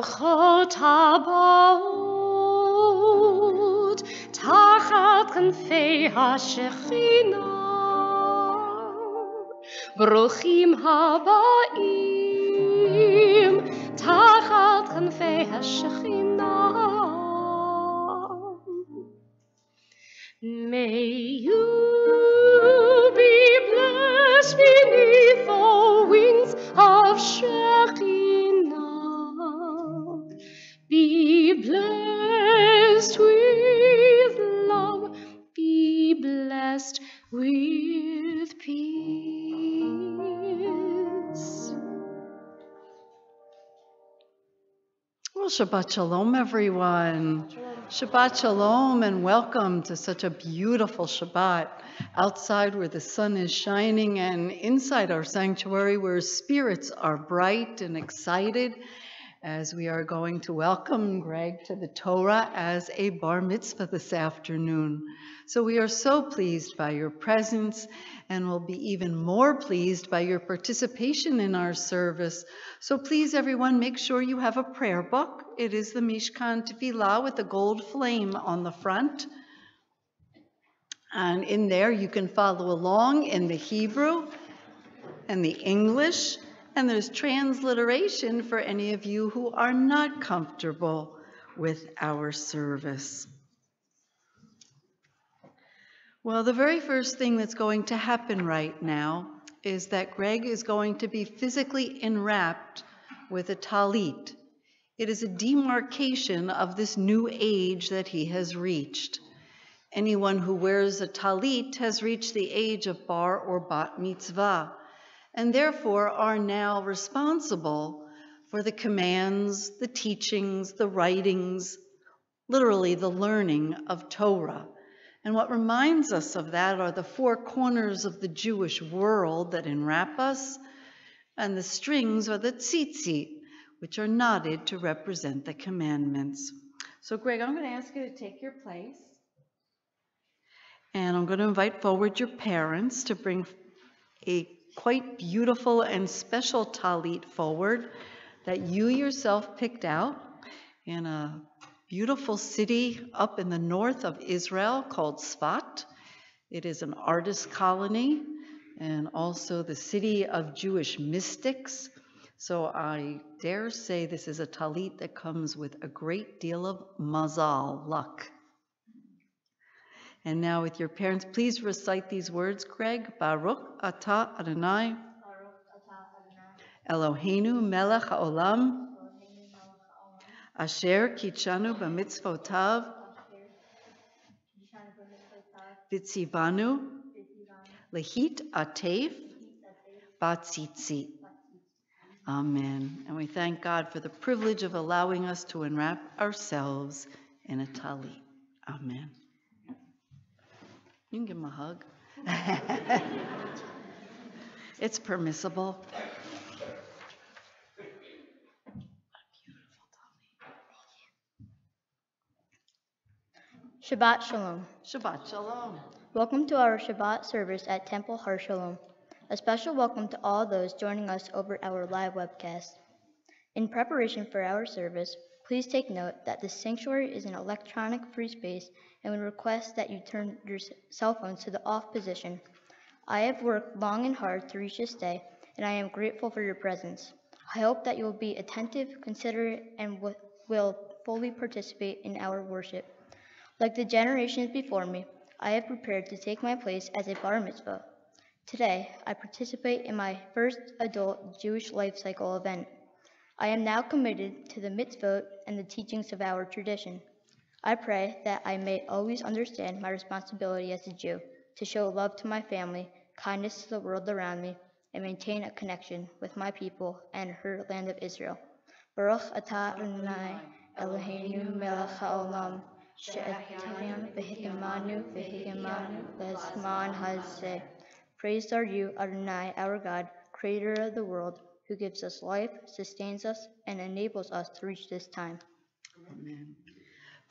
ברוכות הבאות תחת כנפי השכינה. ברוכים הבאים תחת כנפי השכינה. May you be blessed beneath the wings of Shekinah. Be blessed with love. Be blessed with peace. Well, Shabbat Shalom, everyone. Shabbat Shalom and welcome to such a beautiful Shabbat outside where the sun is shining and inside our sanctuary where spirits are bright and excited as we are going to welcome Greg to the Torah as a bar mitzvah this afternoon. So we are so pleased by your presence and will be even more pleased by your participation in our service. So please, everyone, make sure you have a prayer book. It is the Mishkan Tefillah with a gold flame on the front. And in there you can follow along in the Hebrew and the English, and there's transliteration for any of you who are not comfortable with our service. Well, the very first thing that's going to happen right now is that Greg is going to be physically enwrapped with a talit. It is a demarcation of this new age that he has reached. Anyone who wears a talit has reached the age of bar or bat mitzvah, and therefore are now responsible for the commands, the teachings, the writings, literally the learning of Torah. And what reminds us of that are the four corners of the Jewish world that enwrap us, and the strings are the tzitzit, which are knotted to represent the commandments. So Greg, I'm going to ask you to take your place. And I'm going to invite forward your parents to bring a quite beautiful and special talit forward that you yourself picked out in a beautiful city up in the north of Israel called Tzfat. It is an artist colony and also the city of Jewish mystics. So I dare say this is a talit that comes with a great deal of mazal, luck. And now with your parents, please recite these words, Greg. Baruch atah Adonai, Eloheinu melech haolam, asher kitshanu b'mitzvotav, v'tzivanu, lehit atef, b'tzitzit. Amen. And we thank God for the privilege of allowing us to enwrap ourselves in a talit. Amen. You can give him a hug. It's permissible. Shabbat Shalom. Shabbat Shalom. Welcome to our Shabbat service at Temple Har Shalom. A special welcome to all those joining us over our live webcast. In preparation for our service, please take note that the sanctuary is an electronic free space and we request that you turn your cell phones to the off position. I have worked long and hard to reach this day, and I am grateful for your presence. I hope that you will be attentive, considerate, and will fully participate in our worship. Like the generations before me, I have prepared to take my place as a bar mitzvah. Today, I participate in my first adult Jewish life cycle event. I am now committed to the mitzvot and the teachings of our tradition. I pray that I may always understand my responsibility as a Jew to show love to my family, kindness to the world around me, and maintain a connection with my people and her land of Israel. Baruch atah Adonai Eloheinu melech haolam she'etam v'hikimanu le'zman hazeh. Praised are you, Adonai, our God, creator of the world, who gives us life, sustains us, and enables us to reach this time. Amen.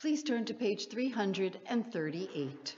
Please turn to page 338.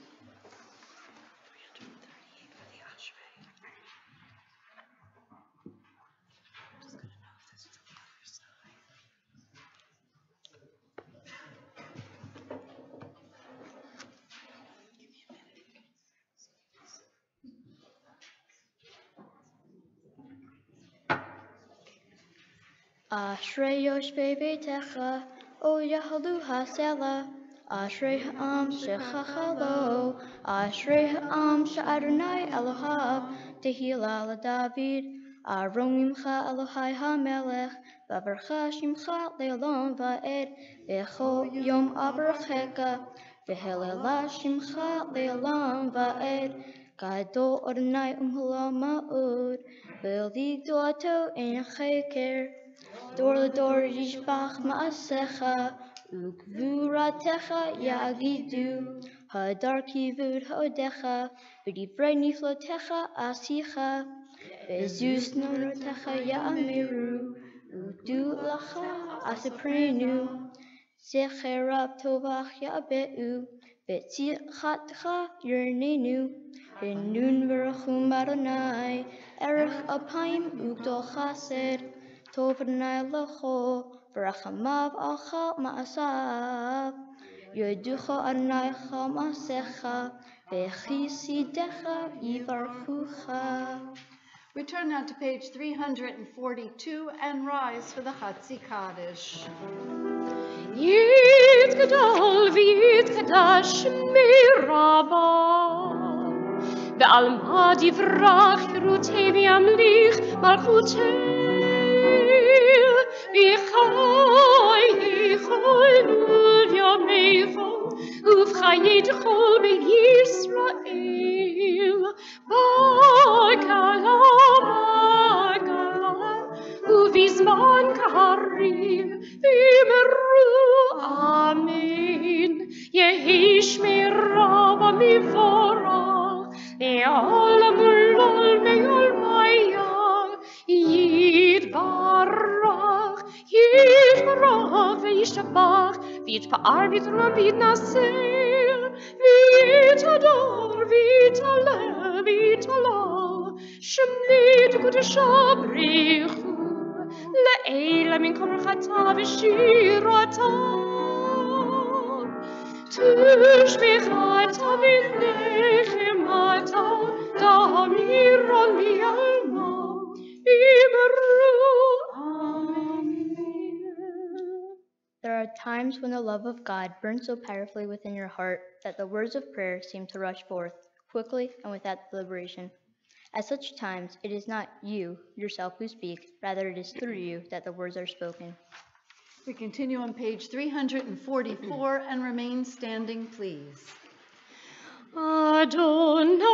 Ashrei yoshvei beitecha, o yahalu hasela. Ashrei ha'am shechachalo, Ashrei ha'am she'adonai Elohav, tehila LaDavid. Aromimcha Elohai HaMelech, v'avarcha shimcha le'olam va'ed, v'chol yom avarchecha, v'helela shimcha le'olam va'ed. Gadol Adonai umhulam ma'od, v'li gdolato ein cheker. Dor ledor yishbach ma'asecha, ugvuratecha yagidu, hadar kivud hodecha, v'divrei niflotecha asicha, v'zus nonotecha ya'amiru, udu lacha asiprenu, zecherab tovach ya'be'u, v'tzichatcha yernenu, v'nun v'rachum Adonai, erech apayim ugdol chased, Tov Adonai Elocho, v'rachamav al chal ma'asav. Yoducho Adonai chal ma'asecha, v'chisidecha yivarchucha. We turn now to page 342 and rise for the Chatzi Kaddish. Yit gadol v'yit kadash mirabah. Ve'alma divrach yerutei v'yamlich malchutei. V'chai yichol v'yamecho uv'chayit chol b'Yisrael. Ba'gala uv'izman karim v'yimeru amen. Yehi shmirah mivorach le'olam ulol me'olmayah yitbarach v'yishtabach v'yitpa'ar v'yitrom v'yitnaseh v'yitador v'yitaleh v'yitala shemit kudeshah brichu le'ela min kol brachata v'shirata tishmechata v'nechemata damiron mi'alma imeru amen. There are times when the love of God burns so powerfully within your heart that the words of prayer seem to rush forth quickly and without deliberation. At such times, it is not you yourself who speak, rather it is through you that the words are spoken. We continue on page 344 and remain standing, please. Adonai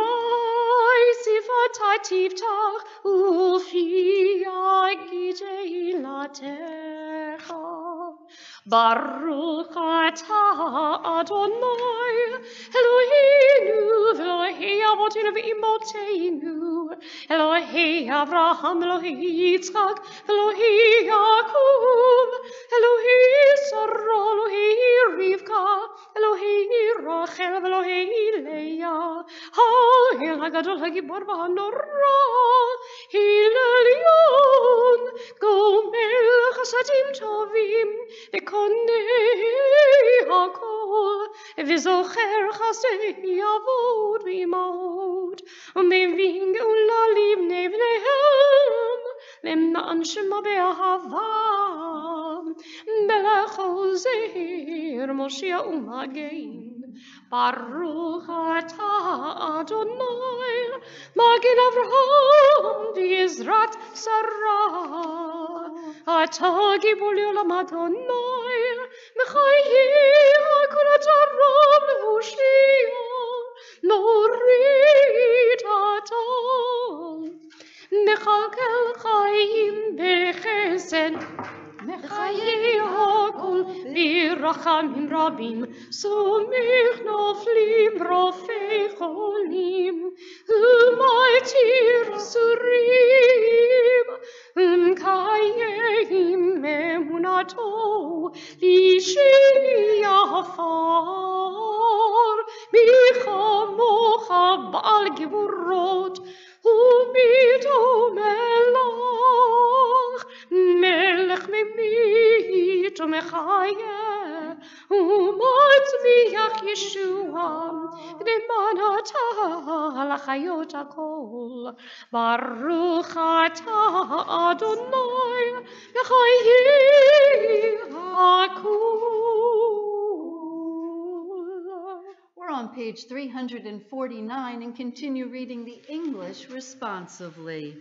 sifatai tiftach ufi agidei latecha. Baruch atah Adonai Eloheinu v'Elohei avotinu v'imoteinu Elohei Avraham Elohei Yitzchak Elohei Yaakov Elohei Sarah Elohei Rivka Elohei Rachel Elohei Leah Ha'el HaGadol HaGibor v'Hanora Hilelion Gomel Chasadim Tovim V'konei hakol V'zocher chasdei avot v'imot U'mevin geula livnei v'nehem Lemna'an shema be'ahava Melech ozer Moshia u'magen Baruch atah Adonai Magen Avraham v'Yizrat Sarah Atah gibor le'olam Adonai Mechayi hakol ataram le'hoshia Norit atah Mechalkel chayim b'chesed Mechayi hakol v'rachamim rabim Somich noflim rofei cholim U'maytir surim Kayehim emunato Lishi afar Michamocha ba'al geburot U'mito melach Melech memit u'mechayeh U'matzmiach ישוע, למען אתה לחיות הכל. ברוך אתה אדוני בחיי הכול. We're on page 349 and continue reading the English responsively.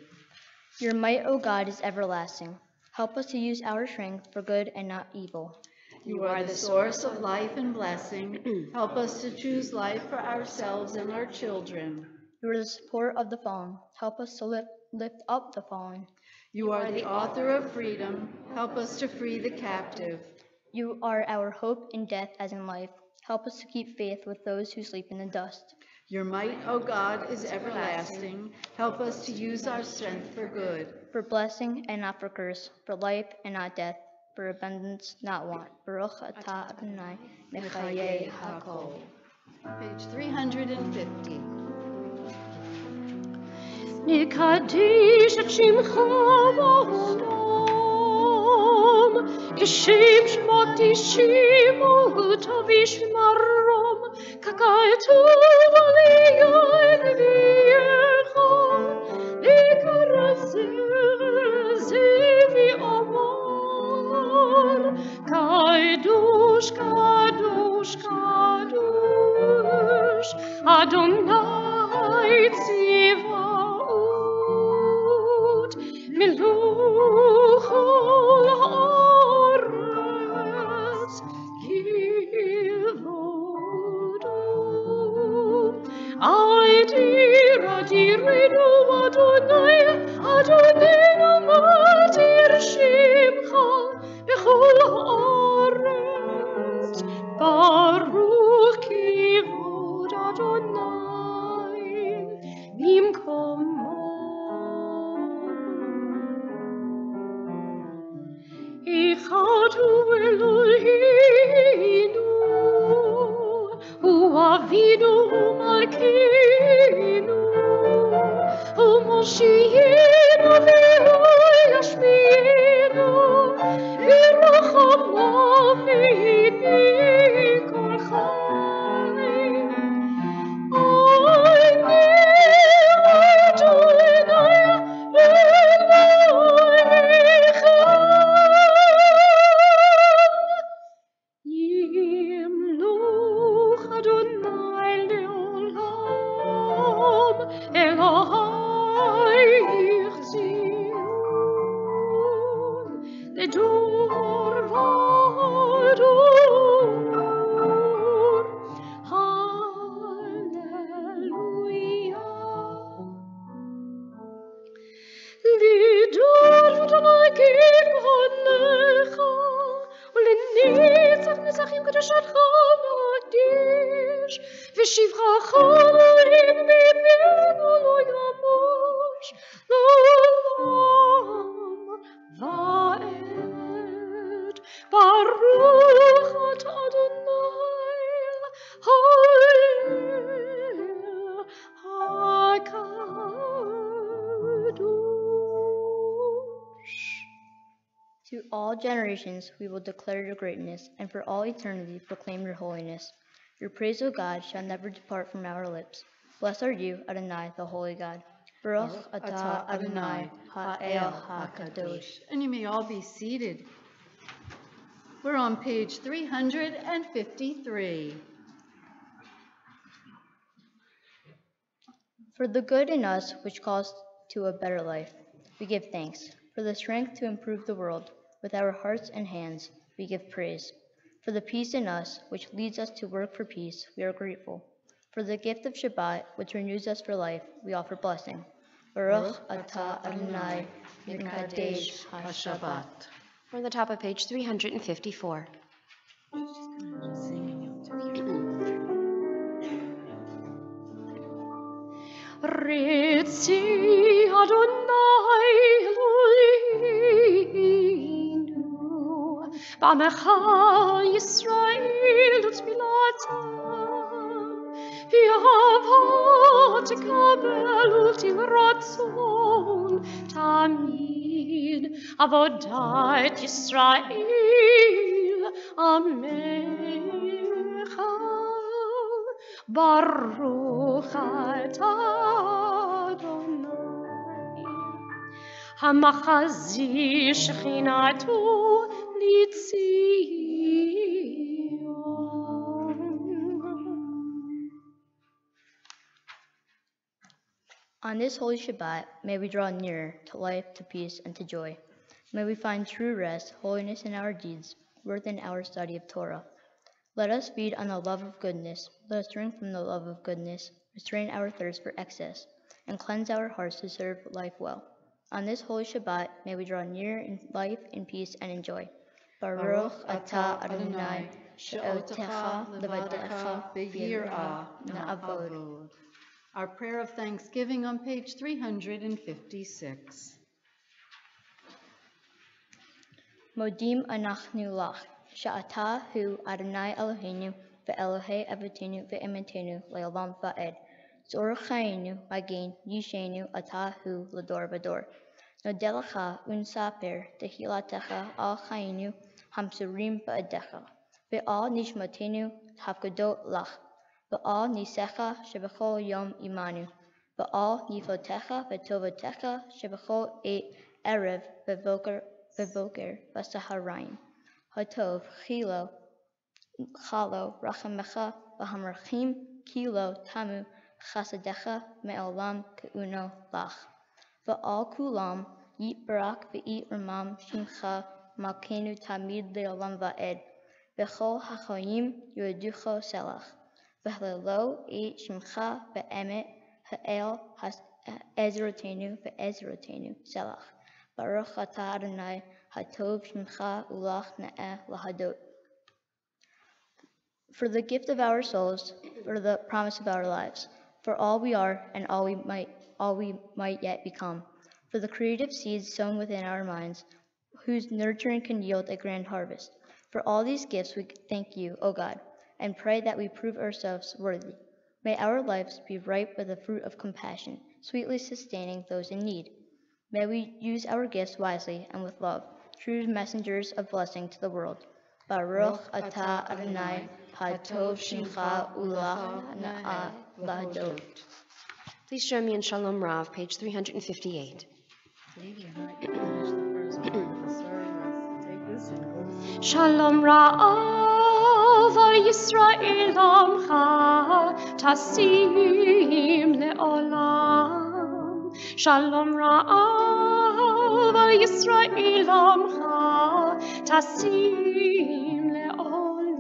Your might, O God, is everlasting. Help us to use our strength for good and not evil. You are the source of life and blessing. Help us to choose life for ourselves and our children. You are the support of the fallen. Help us to lift up the fallen. You are the author of freedom. Help us to free the captive. You are our hope in death as in life. Help us to keep faith with those who sleep in the dust. Your might, O God, is everlasting. Help us to use our strength for good. For blessing and not for curse, for life and not death, for abundance, not want. Baruch atah Adonai mechayei hakol. Page 350. נקדיש את שמך בעולם, כשם שמו תשימו תביש מרום, ככתוב על יד נביאך, לקרסר זבי אמר, קדוש קדוש קדוש, אדוני צבאות, מלוך כל הארץ כבודו. אדירנו אדוני, אדוננו מתיר שמך בכל הארץ, ברוך כבוד אדוני במקומו. אחד הוא אלוהינו, הוא אבינו ומלכנו, הוא מושיענו והוא ישמיענו, ברחמיו נהנה כל חיים. ושבחך אלוהים מפינו לא ימוש לעולם ועד. ברוך אתה אדוני האל הקדוש. To all generations we will declare your greatness, and for all eternity proclaim your holiness. Your praise, O God, shall never depart from our lips. Blessed are you, Adonai, the holy God. Baruch atah Adonai ha'el ha'kadosh. And you may all be seated. We're on page 353. For the good in us which calls to a better life, we give thanks. For the strength to improve the world, with our hearts and hands, we give praise. For the peace in us, which leads us to work for peace, we are grateful. For the gift of Shabbat, which renews us for life, we offer blessing. Baruch atah Adonai mekadesh ha-Shabbat. We're on the top of page 354. Ritzi Adonai Eloheinu, B'amecha Yisrael utfilatam, v'ahavah tekabel u'tiratzon tamid, avodat Yisrael Amecha. Baruch atah Adonai, Hamachazi Shechinatu Litzion. On this holy Shabbat, may we draw nearer to life, to peace, and to joy. May we find true rest, holiness in our deeds, worth in our study of Torah. Let us feed on the love of goodness. Let us drink from the love of goodness, restrain our thirst for excess, and cleanse our hearts to serve life well. On this holy Shabbat, may we draw near in life, in peace, and in joy. Baruch atah Adonai, she'otecha levadecha v'yirah na'avod. Our prayer of thanksgiving on page 356. Modim anachnu lach, she'atah hu Adonai Eloheinu ve'Elohei avotenu ve'emetenu le'olam va'ed. Zorach chayenu magen yishenu atah hu l'dor v'dor. Nodelecha unsaper tehilatecha al chayenu hamsurim ba'edecha. Ve'al nishmatenu hafgadot lach. Ve'al nisecha shebechol yom imanu. Ve'al nifotecha ve'tovotecha shebechol et erev ve'voker v'saharayim. Hatov chilo chalo rachamecha v'hamarchim kilo tamu chasadecha me'olam keuno lach. Ve'al kulam yit barak ve'it ramam shimcha malkenu tamid le'olam va'ed. Ve'chol hachoyim yoducho selach. Ve'hlelo et shimcha be'emet ha'el ezrotenu ve'ezrotenu selach. Baruch atah Adonai hatov shimcha ulach ne'eh lahadot. For the gift of our souls, for the promise of our lives, for all we are and all we might yet become, for the creative seeds sown within our minds, whose nurturing can yield a grand harvest. For all these gifts we thank you, O God, and pray that we prove ourselves worthy. May our lives be ripe with the fruit of compassion, sweetly sustaining those in need. May we use our gifts wisely and with love, true messengers of blessing to the world. Baruch atah Adonai, hatov shimcha ulach na'ah lahadot. Please join me in Shalom Rav, page 358. Shalom Ra'av al Yisrael Amcha Tasim le'olam. Shalom Ra'av al Yisrael Amcha Tasim le'olam.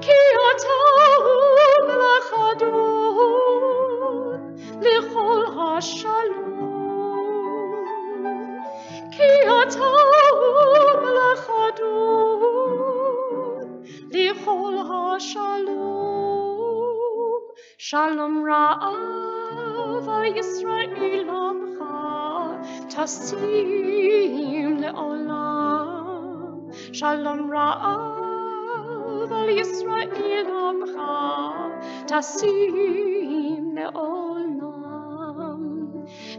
Ki atam lachadon lichol hashalom. Ki atam lachadon lichol hashalom. Shalom Ra'av al Yisrael Amcha Tasim le'olam. Shalom Ra'av al Yisrael Amcha Tasim le'olam.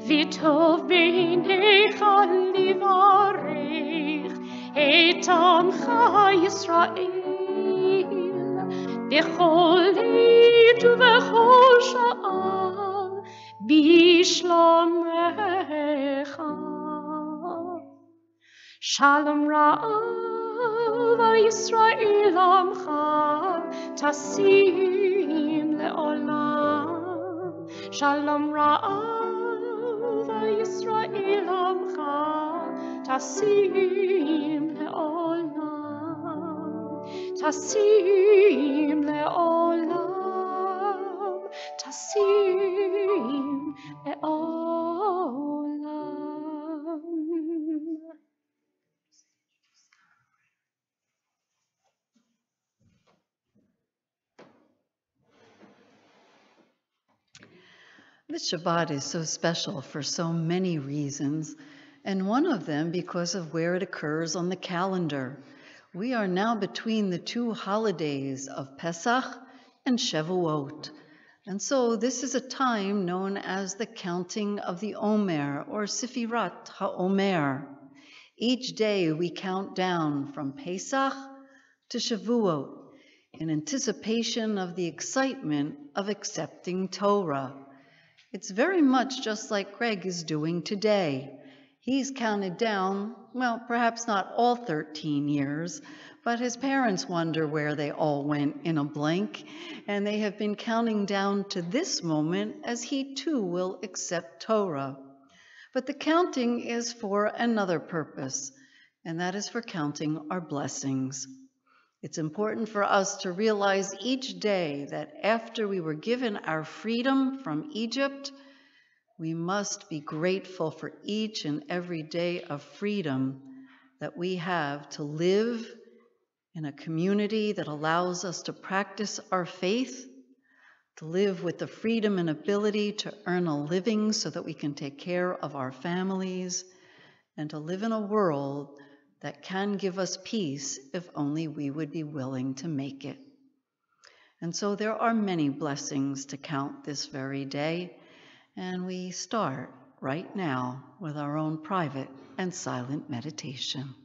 V'tov b'neicha livarech et amcha Yisrael b'chol עת ובכל שעה בשלומך. שלום רב על ישראל עמך תשים לעולם. שלום רב על ישראל עמך תשים לעולם. תשים לעולם. תשים לעולם. This Shabbat is so special for so many reasons, and one of them because of where it occurs on the calendar. We are now between the two holidays of Pesach and Shavuot, and so this is a time known as the counting of the Omer, or Sifirat HaOmer. Each day we count down from Pesach to Shavuot. in anticipation of the excitement of accepting Torah. It's very much just like Greg is doing today. He's counted down, well, perhaps not all 13 years, but his parents wonder where they all went in a blink, and they have been counting down to this moment as he too will accept Torah. But the counting is for another purpose, and that is for counting our blessings. It's important for us to realize each day that after we were given our freedom from Egypt, we must be grateful for each and every day of freedom that we have to live in a community that allows us to practice our faith, to live with the freedom and ability to earn a living so that we can take care of our families, and to live in a world that can give us peace if only we would be willing to make it. And so there are many blessings to count this very day, and we start right now with our own private and silent meditation.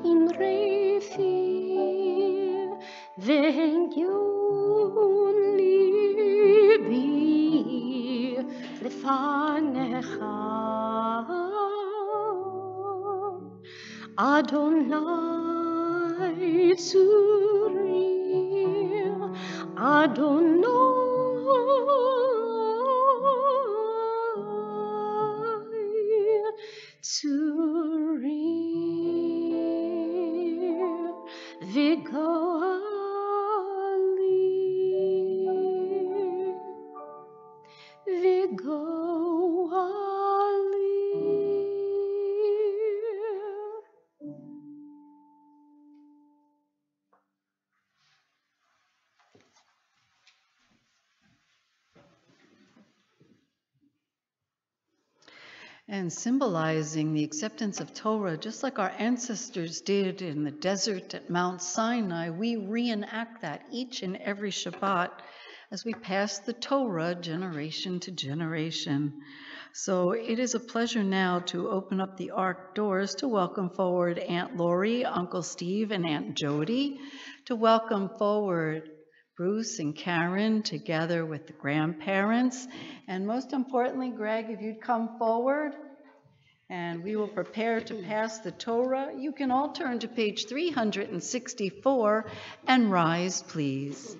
Im Refi, Vengyun libi lefanecha, Adonai tzuri, Adonai tzuri, v'gali, And symbolizing the acceptance of Torah, just like our ancestors did in the desert at Mount Sinai, we reenact that each and every Shabbat as we pass the Torah generation to generation. So it is a pleasure now to open up the Ark doors to welcome forward Aunt Lori, Uncle Steve, and Aunt Jody, to welcome forward Bruce and Karen together with the grandparents. And most importantly, Greg, if you'd come forward, and we will prepare to pass the Torah. You can all turn to page 364 and rise, please.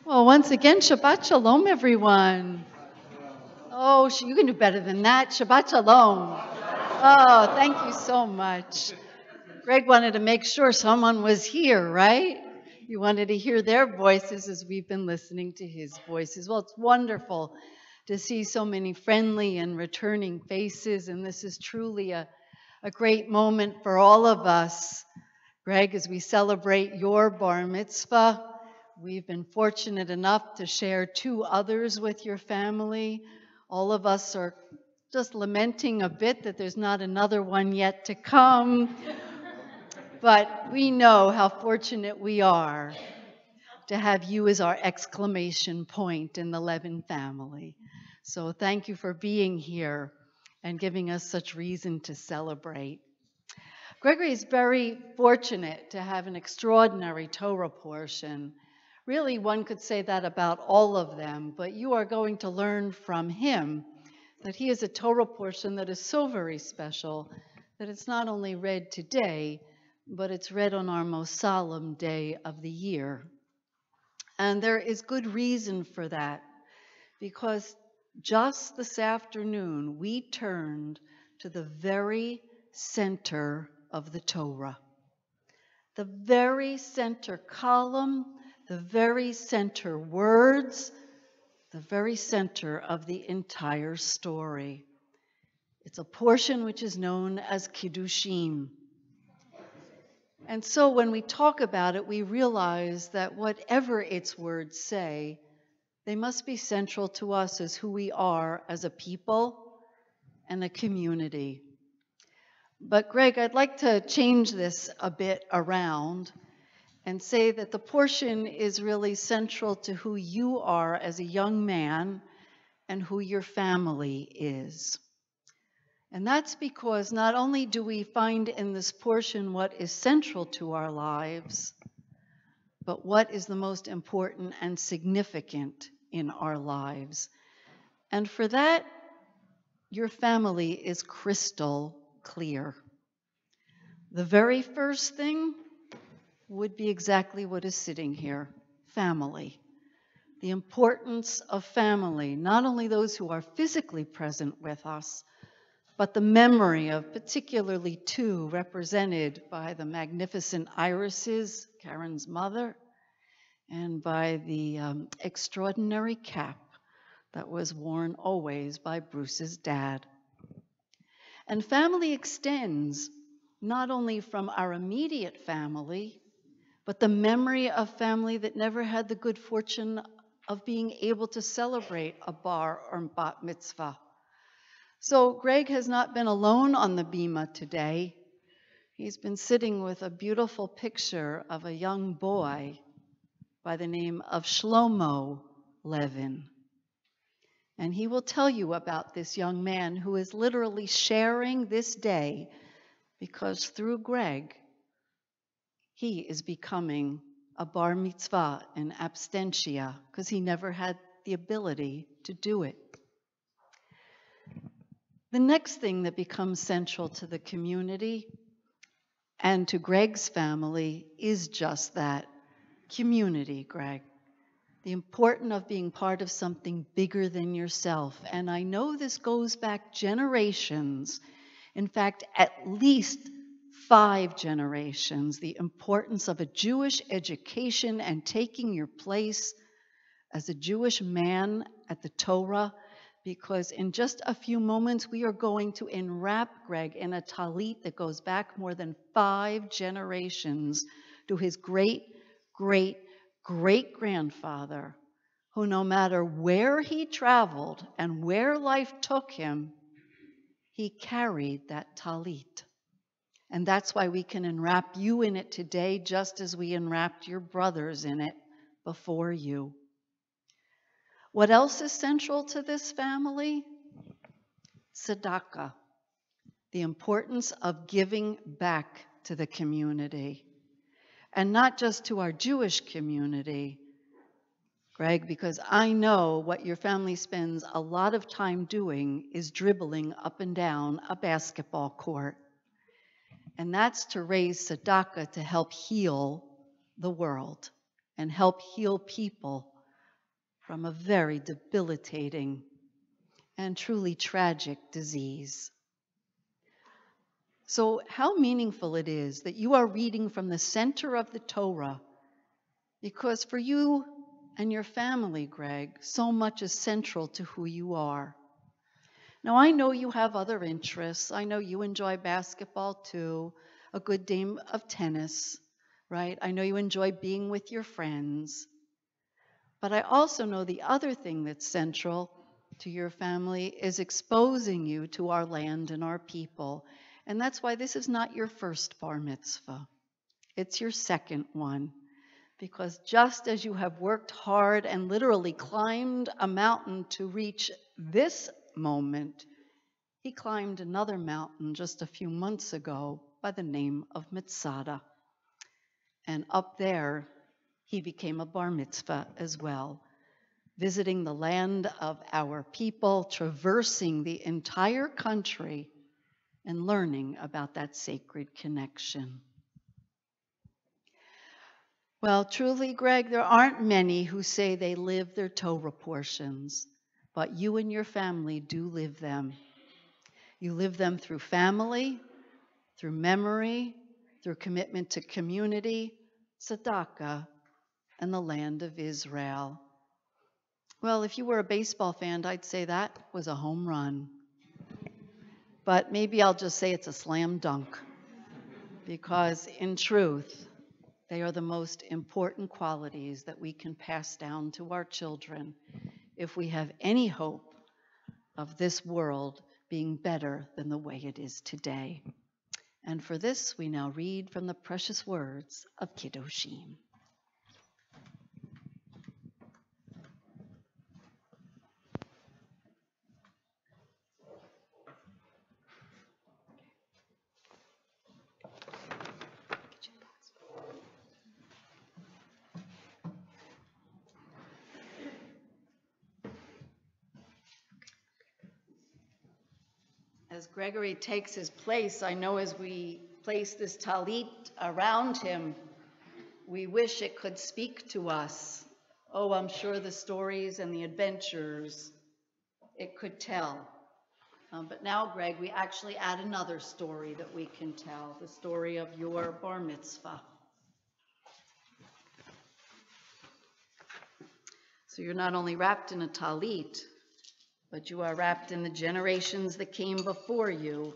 Well, once again, Shabbat Shalom, everyone. Oh, you can do better than that. Shabbat Shalom. Oh, thank you so much. Greg wanted to make sure someone was here, right? You wanted to hear their voices as we've been listening to his voices. Well, it's wonderful to see so many friendly and returning faces, and this is truly a great moment for all of us. Greg, as we celebrate your bar mitzvah, we've been fortunate enough to share 2 others with your family. All of us are just lamenting a bit that there's not another one yet to come. But we know how fortunate we are to have you as our exclamation point in the Levin family. So thank you for being here and giving us such reason to celebrate. Gregory is very fortunate to have an extraordinary Torah portion. Really, one could say that about all of them, but you are going to learn from him that he has a Torah portion that is so very special that it's not only read today, but it's read on our most solemn day of the year. And there is good reason for that, because just this afternoon, we turned to the very center of the Torah. The very center column, the very center words, the very center of the entire story. It's a portion which is known as Kiddushim. And so when we talk about it, we realize that whatever its words say, they must be central to us as who we are as a people and a community. But Greg, I'd like to change this a bit around and say that the portion is really central to who you are as a young man and who your family is. And that's because not only do we find in this portion what is central to our lives, but what is the most important and significant in our lives. And for that, your family is crystal clear. The very first thing would be exactly what is sitting here, family. The importance of family, not only those who are physically present with us, but the memory of particularly two represented by the magnificent irises, Karen's mother, and by the extraordinary cap that was worn always by Bruce's dad. And family extends not only from our immediate family, but the memory of family that never had the good fortune of being able to celebrate a bar or bat mitzvah. So Greg has not been alone on the bima today. He's been sitting with a beautiful picture of a young boy by the name of Shlomo Levin. And he will tell you about this young man who is literally sharing this day because through Greg, he is becoming a bar mitzvah in absentia because he never had the ability to do it. The next thing that becomes central to the community and to Greg's family is just that, community, Greg. The importance of being part of something bigger than yourself. And I know this goes back generations, in fact, at least 5 generations, the importance of a Jewish education and taking your place as a Jewish man at the Torah, because in just a few moments we are going to enwrap Greg in a talit that goes back more than 5 generations to his great-great-great-grandfather, who no matter where he traveled and where life took him, he carried that talit. And that's why we can enwrap you in it today, just as we enwrapped your brothers in it before you. What else is central to this family? Tzedakah, the importance of giving back to the community. And not just to our Jewish community, Greg, because I know what your family spends a lot of time doing is dribbling up and down a basketball court. And that's to raise tzedakah to help heal the world and help heal people from a very debilitating and truly tragic disease. So how meaningful it is that you are reading from the center of the Torah, because for you and your family, Greg, so much is central to who you are. Now, I know you have other interests. I know you enjoy basketball too, a good game of tennis, right? I know you enjoy being with your friends. But I also know the other thing that's central to your family is exposing you to our land and our people. And that's why this is not your first bar mitzvah. It's your second one. Because just as you have worked hard and literally climbed a mountain to reach this moment, he climbed another mountain just a few months ago by the name of Mitzada. And up there, he became a bar mitzvah as well, visiting the land of our people, traversing the entire country, and learning about that sacred connection. Well, truly, Greg, there aren't many who say they live their Torah portions, but you and your family do live them. You live them through family, through memory, through commitment to community, tzedakah, and the land of Israel. Well, if you were a baseball fan, I'd say that was a home run. But maybe I'll just say it's a slam dunk, because in truth, they are the most important qualities that we can pass down to our children if we have any hope of this world being better than the way it is today. And for this, we now read from the precious words of Kiddushim. As Gregory takes his place, I know as we place this talit around him, we wish it could speak to us. Oh, I'm sure the stories and the adventures it could tell. But now, Greg, we actually add another story that we can tell, the story of your bar mitzvah. So you're not only wrapped in a talit, but you are wrapped in the generations that came before you.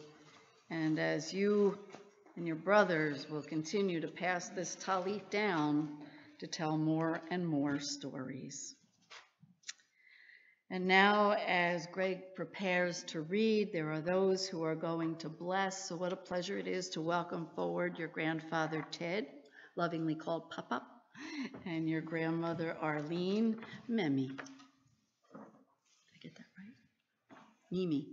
And as you and your brothers will continue to pass this talit down to tell more and more stories. And now, as Greg prepares to read, there are those who are going to bless. So what a pleasure it is to welcome forward your grandfather, Ted, lovingly called Papa, and your grandmother, Arlene Memi. Did I get that right? Mimi.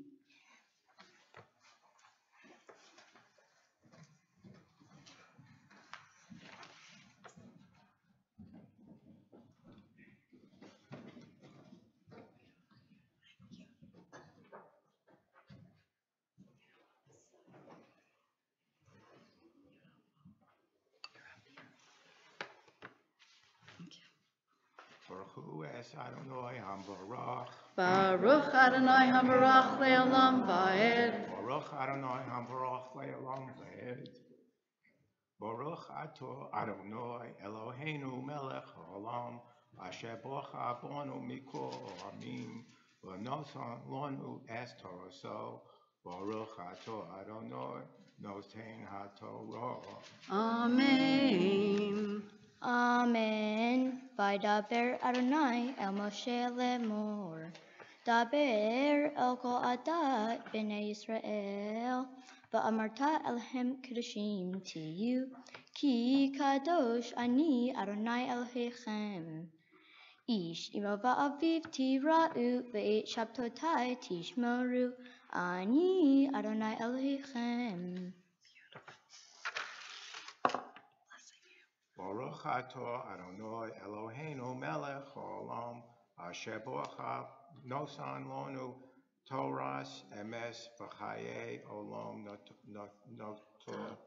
Baruch Hu es Adonai Hambarach. Baruch Adonai Habarach Le'olam Va'ed. Baruch Adonai Hambarach Le'olam Va'ed. Baruch Ato Adonai Eloheinu Melech Haolam Asher Bocha Bonu Mikol Amim V'nosan Lonu Es Toraso Baruch Ato Adonai Noten HaTorah. Amen. Amen. Vaydaber Adonai el Moshe lemor. Daber el kol adat b'nei Yisrael. Va'amarta elhem kedoshim tiyu. Ki kadosh ani Adonai Elohechem. Ish imo va'aviv tira'u ve'et shabtotai tishmoru. Ani Adonai Elohechem. Baruch Ato Adonai Eloheinu Melech Haolam Asher Bocha Nosan Lonu Toras Emes V'Chaye Olam Notor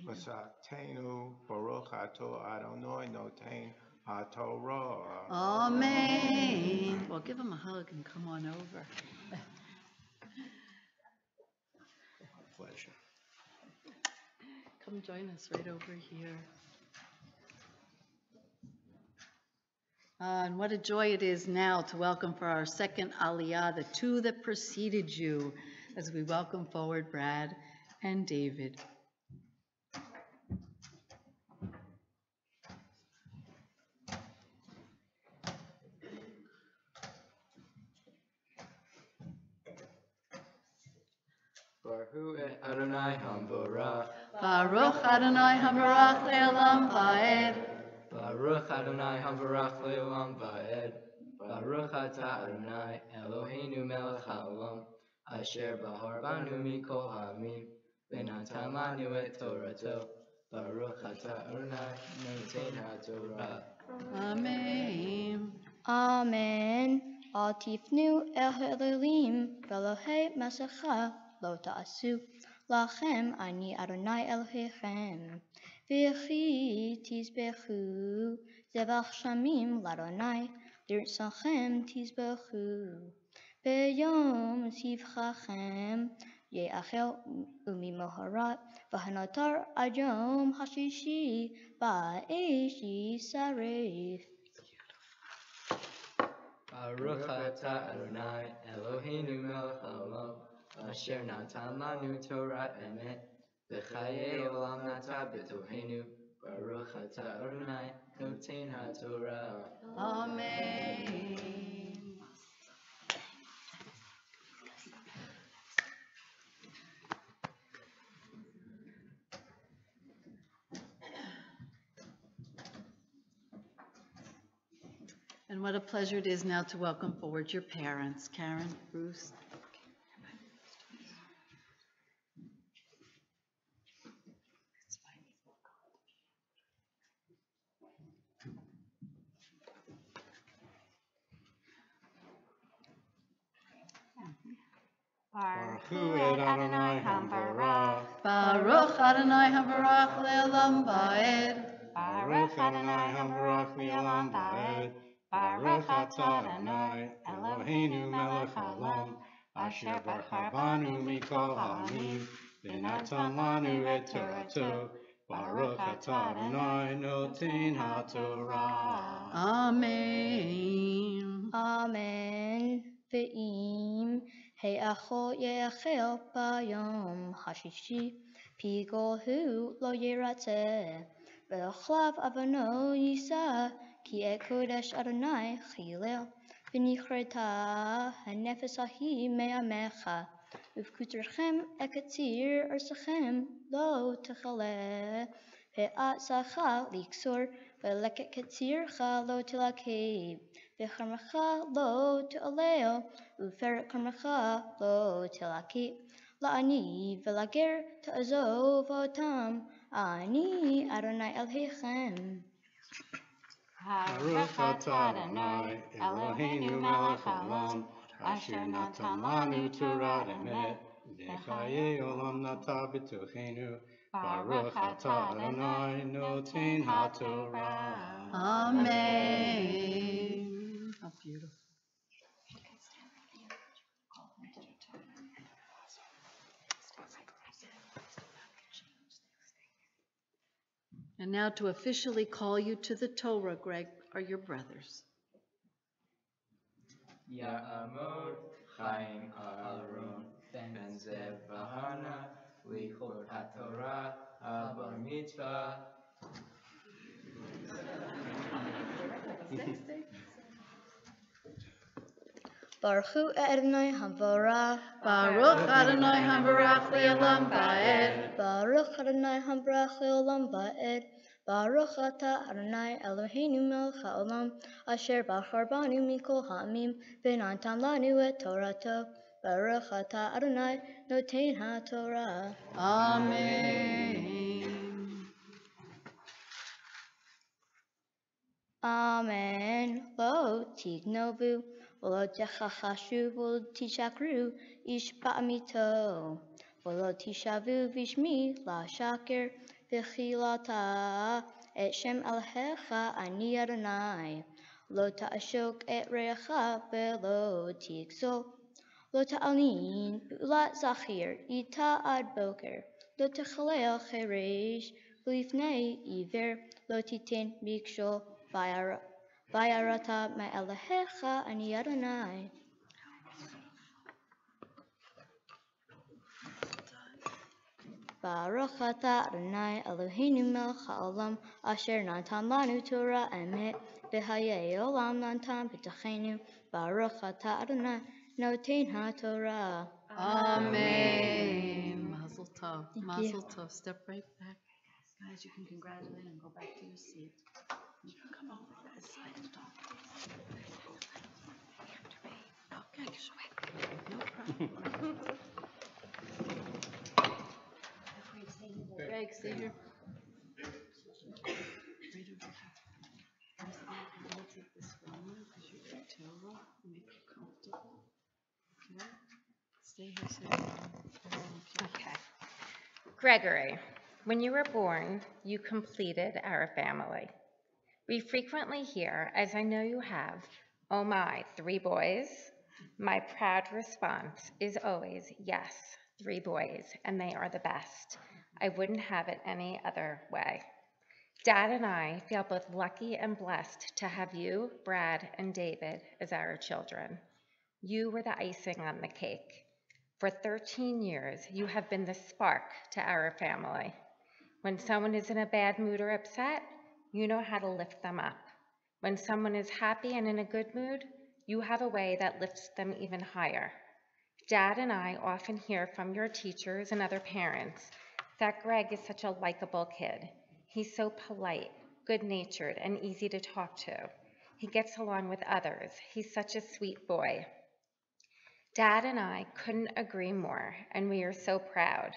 V'Satenu Baruch Ato Adonai Noten HaTorah. Amen. Well, give him a hug and come on over. Pleasure. Come join us right over here. And what a joy it is now to welcome for our second Aliyah, the two that preceded you, as we welcome forward Brad and David. Baruch Adonai Hambarach. Baruch Adonai Habarach Le'olam Va'ed. Baruch Adonai Hambarach Le'olam Va'ed. Baruch Atah Adonai Eloheinu Melech Haolam Asher Bahar Banu Mikol Ha'amim V'natan Lanu Et Torato. Baruch Atah Adonai Noten HaTorah. Amen. Amen. Al tifnu el ha'elohim ve'lohei masecha lo ta'asu lachem ani Adonai Elohechem v'chi tizbechu zevach shamim l'Adonai l'ritzochem tizbechu b'yom sivchachem ye'achel umimoharat v'hanotar ad yom hashishi ba'esh yisaref. Baruch Atah Adonai Eloheinu Melech Haolam Asher Natan Lanu Torah Emet V'Chaye Olam Nata B'Tohenu Baruch Atah Adonai Noten HaTorah. Amen. And what a pleasure it is now to welcome forward your parents, Karen, Bruce. Baruch Hu Adonai Hambarach. Baruch Adonai Habarach Le'olam Va'ed. Baruch Adonai Hambarach Le'olam Va'ed. Baruch Atah Adonai Eloheinu Melech Haolam Asher Bachar Banu Mikol Ha'amim, V'natan Lanu Et Torato, Baruch Atah Adonai Noten HaTorah. Amen. Amen. Ve'im he'achot ye'achel bayom hashishi pigol hu lo yeratzeh ve'ochlav avano yisa ki et kodesh Adonai chilel v'nichreta hanefes ahi me'amecha uvkuterchem ekatzir ersechem lo techaleh ve'at sacha liksor ve'leket katzircha lo tilakeh V'charmecha lo te'aleo, uferet karmecha lo telaki, la'ani v'lager ta'azov otam, ani Adonai Elohechem. Baruch Atah Adonai Eloheinu melech haolam, asher natan lanu Torah emet, v'chaye olam nata b'tochenu. Baruch Atah Adonai Noten HaTorah. Amen. How beautiful. And now to officially call you to the Torah, Greg, are your brothers. Ya'amod Chaim Aaron Ben Zev Bahana Lichot HaTorah Habar Mitzvah. Baruch Hu Adonai Havarach. Baruch Adonai Havarach Le'olam Va'ed. Baruch Adonai Havarach Le'olam Va'ed. Baruch Atah Adonai Eloheinu melech haolam, asher bachar banu mikol ha'amim, v'natan lanu et Torato. Baruch Atah Adonai Noten HaTorah. Amen. Amen. Lo tignovu, v'lo techachashu, v'lo tishakru, ish ba'amito. V'lo tishavu v'shmi la shaker, v'chilata et shem Elohecha ani Adonai. Lo ta'ashok et re'echa, v'lo tigzol. Lo ta'alin, u'lat zachir, ita ad boker. Lo techalel cheresh, v'lifnei iver, lo titin mikshol. Vayarata me'Elohecha ani Adonai. Baruch Atah Adonai Eloheinu melech haolam, asher natan lanu Torah emet, v'hayei olam natan b'tochenu. Baruch Atah Adonai Noten HaTorah. Amen. Mazel tov. Thank Mazel you. tov. Step right back. Guys, you can congratulate and go back to your seat. You can come over to this side and talk. Okay, no problem. Greg, stay here. Right over here. I'm gonna take this from you because you're in Torah. Make you comfortable. Okay? Stay here, Sarah. Okay. Gregory, when you were born, you completed our family. We frequently hear, as I know you have, "Oh my, 3 boys?" My proud response is always, "Yes, 3 boys, and they are the best. I wouldn't have it any other way." Dad and I feel both lucky and blessed to have you, Brad, and David as our children. You were the icing on the cake. For 13 years, you have been the spark to our family. When someone is in a bad mood or upset, you know how to lift them up. When someone is happy and in a good mood, you have a way that lifts them even higher. Dad and I often hear from your teachers and other parents that Greg is such a likable kid. He's so polite, good-natured, and easy to talk to. He gets along with others. He's such a sweet boy. Dad and I couldn't agree more, and we are so proud.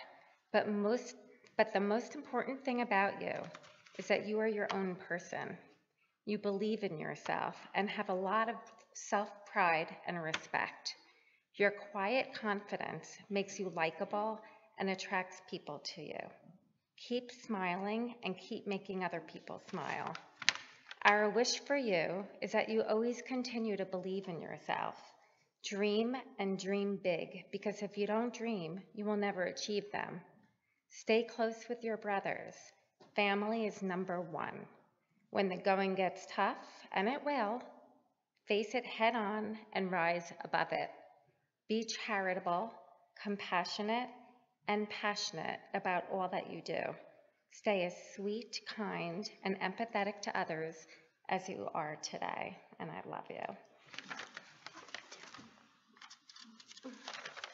But the most important thing about you is that you are your own person. You believe in yourself and have a lot of self-pride and respect. Your quiet confidence makes you likable and attracts people to you. Keep smiling and keep making other people smile. Our wish for you is that you always continue to believe in yourself. Dream and dream big, because if you don't dream, you will never achieve them. Stay close with your brothers. Family is number one. When the going gets tough, and it will, face it head on and rise above it. Be charitable, compassionate, and passionate about all that you do. Stay as sweet, kind, and empathetic to others as you are today. And I love you.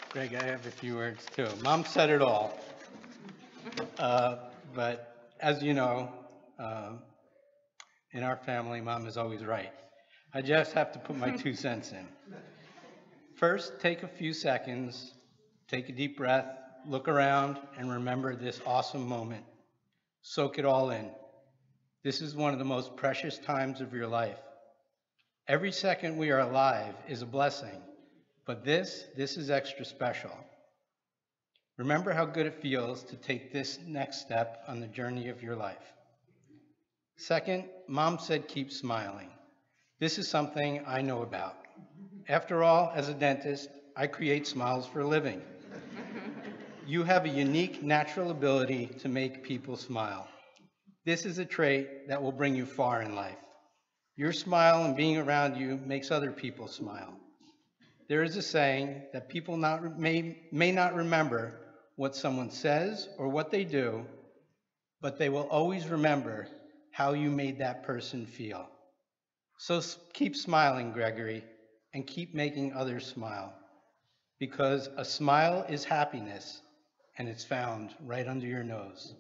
Greg, I have a few words too. Mom said it all. But as you know, in our family, Mom is always right. I just have to put my 2 cents in. First, take a few seconds, take a deep breath, look around, and remember this awesome moment. Soak it all in. This is one of the most precious times of your life. Every second we are alive is a blessing, but this is extra special. Remember how good it feels to take this next step on the journey of your life. Second, Mom said keep smiling. This is something I know about. After all, as a dentist, I create smiles for a living. You have a unique natural ability to make people smile. This is a trait that will bring you far in life. Your smile and being around you makes other people smile. There is a saying that people may not remember what someone says or what they do, but they will always remember how you made that person feel. So keep smiling, Gregory, and keep making others smile, because a smile is happiness, and it's found right under your nose.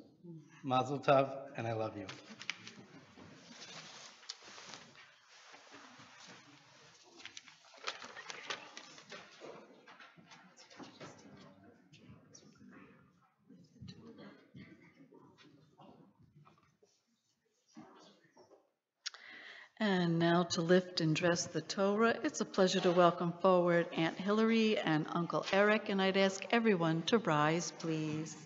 Mazel tov, and I love you. And now to lift and dress the Torah, it's a pleasure to welcome forward Aunt Hillary and Uncle Eric, and I'd ask everyone to rise, please.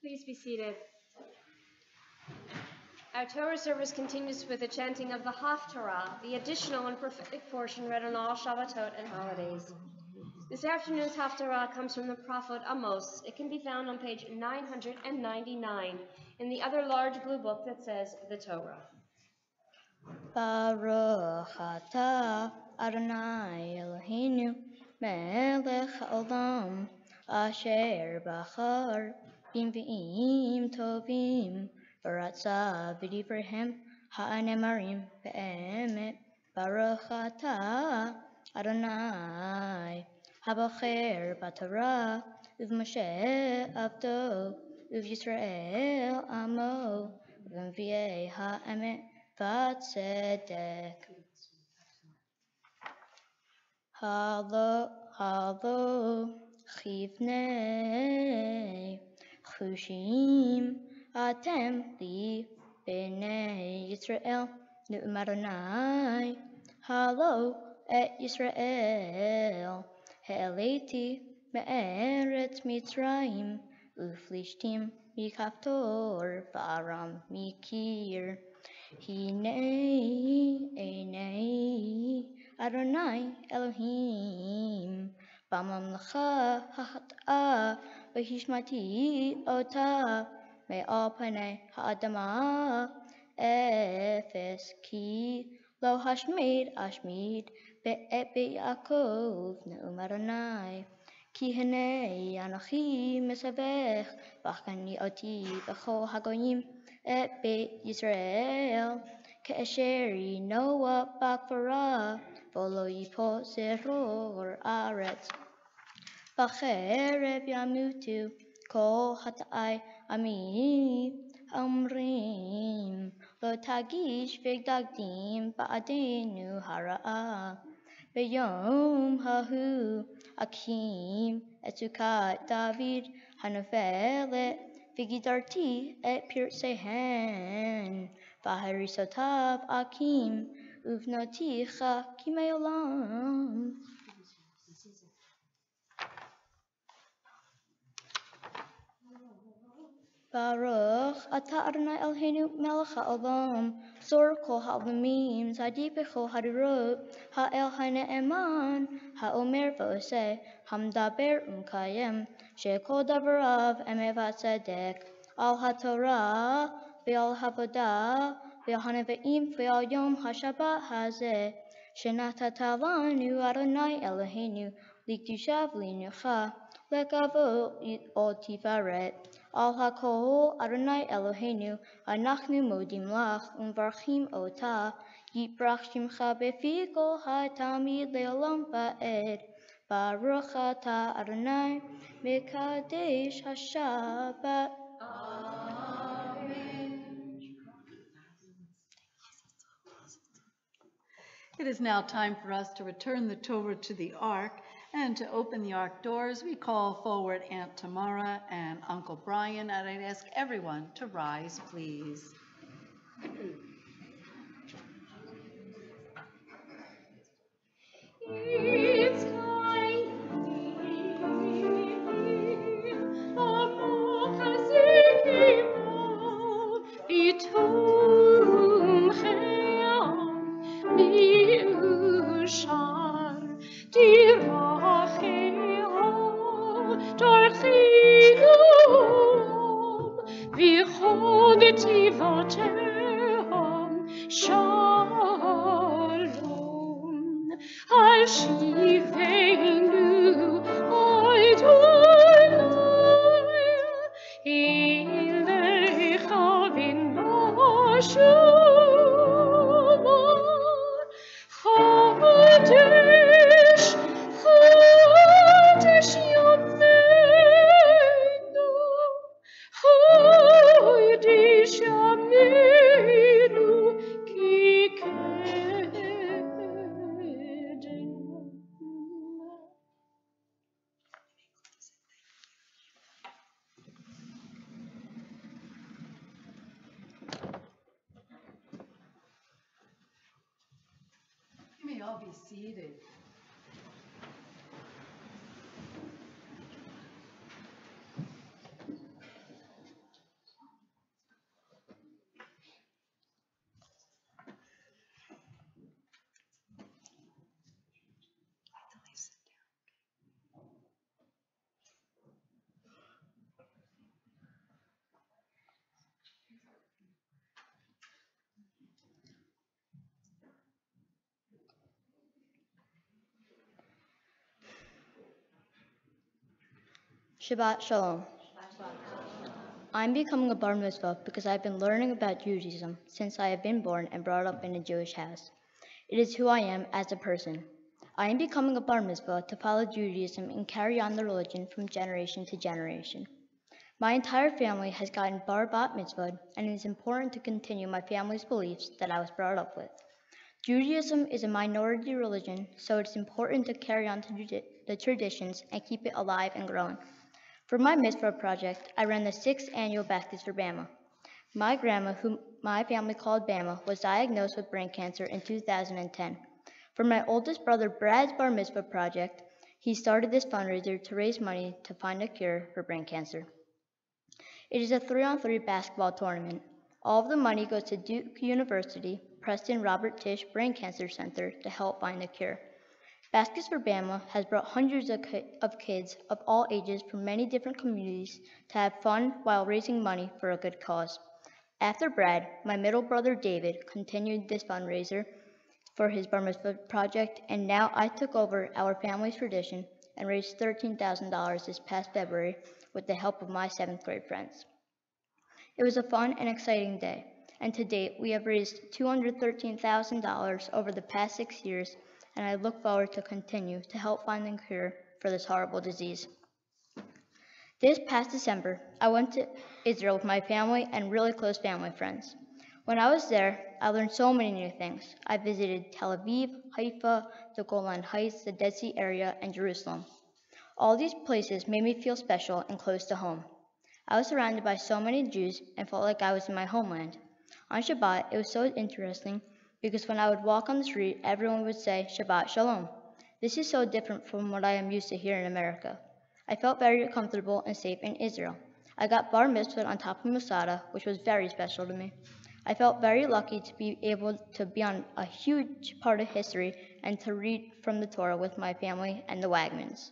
Please be seated. Our Torah service continues with the chanting of the Haftarah, the additional and prophetic portion read on all Shabbatot and holidays. This afternoon's Haftarah comes from the prophet Amos. It can be found on page 999 in the other large blue book that says the Torah. Baruch atah Adonai Eloheinu melech haolam asher bachar b'nvi'im tovim v'ratza v'divrei ha'nemarim be'emet. Baruch atah Adonai habocher b'Torah u'v'Moshe avdo u'v'Yisrael amo v'nvi'ei ha'emet v'tzedek. Halo chivnei chushim atem li b'nei Yisrael Nu'um Adonai, Halo et Yisrael, Ha'eleti me'eretz Mitzrayim, Uflishtim mikaftor v'aram mikir. Hinei Einei Adonai Elohim, B'mamlecha ha'chat'a v'hishmati ota me'al panei ha'adama efes ki lo hashmid ashmid be'et be'Yaakov ne'um Adonai. Ki hinei Anochi mesavech v'achani oti b'chol hagoyim et Beit Yisrael ke'esheri Noah bakvara v'lo yipol zeror aretz b'cherev yamutu kol hata'ai ami omrim lo tagish v'gdagdim ba'adenu hara'a b'yom hahu akim etukat David hanovelet v'gidarti et pirsehen v'harisotav akim uvnoticha kimeolam. Baruch atah Adonai Eloheinu melech haolam, zor kol ha'olamim, tzaddik b'chol hadirot, ha'el ha'ne'eman, ha'omer v'oseh, hamdaber u'mkayem, shekol davarav emet v'tzedek, al haTorah v'al havodah v'al hanevi'im v'al yom haShabbat hazeh, shenatata lanu Adonai Eloheinu likdusha v'linucha, lekavod ol tifaret. Al hakol Adonai Eloheinu, anachnu modim lach, umvarchim ota, yiprach shimcha befi kol ha'tamid le'olam va'ed. Baruch atah Adonai, mekadesh haShabbat. It is now time for us to return the Torah to the Ark, and to open the Ark doors, we call forward Aunt Tamara and Uncle Brian, and I'd ask everyone to rise, please. It's kind Bitum cheam miushar dirachim dorchim vichod tivotem shalom Hashivenu Adonai Ilecha v'noshuma Chodesh Chodesh Yameinu Chodesh Yameinu Ki kedem. You may all be seated. Shabbat Shalom. I'm becoming a bar mitzvah because I've been learning about Judaism since I have been born and brought up in a Jewish house. It is who I am as a person. I am becoming a bar mitzvah to follow Judaism and carry on the religion from generation to generation. My entire family has gotten bar bat mitzvah, and it is important to continue my family's beliefs that I was brought up with. Judaism is a minority religion, so it's important to carry on the traditions and keep it alive and growing. For my mitzvah project, I ran the 6th annual Baskets for Bama. My grandma, whom my family called Bama, was diagnosed with brain cancer in 2010. For my oldest brother Brad's bar mitzvah project, he started this fundraiser to raise money to find a cure for brain cancer. It is a 3-on-3 basketball tournament. All of the money goes to Duke University, Preston Robert Tisch Brain Cancer Center to help find a cure. Baskets for Bama has brought hundreds of kids of all ages from many different communities to have fun while raising money for a good cause. After Brad, my middle brother David continued this fundraiser for his bar mitzvah project, and now I took over our family's tradition and raised $13,000 this past February with the help of my 7th grade friends. It was a fun and exciting day, and to date we have raised $213,000 over the past 6 years, and I look forward to continue to help find a cure for this horrible disease. This past December, I went to Israel with my family and really close family friends. When I was there, I learned so many new things. I visited Tel Aviv, Haifa, the Golan Heights, the Dead Sea area, and Jerusalem. All these places made me feel special and close to home. I was surrounded by so many Jews and felt like I was in my homeland. On Shabbat, it was so interesting because when I would walk on the street, everyone would say, Shabbat Shalom. This is so different from what I am used to here in America. I felt very comfortable and safe in Israel. I got bar mitzvah on top of Masada, which was very special to me. I felt very lucky to be able to be on a huge part of history and to read from the Torah with my family and the Wagmans.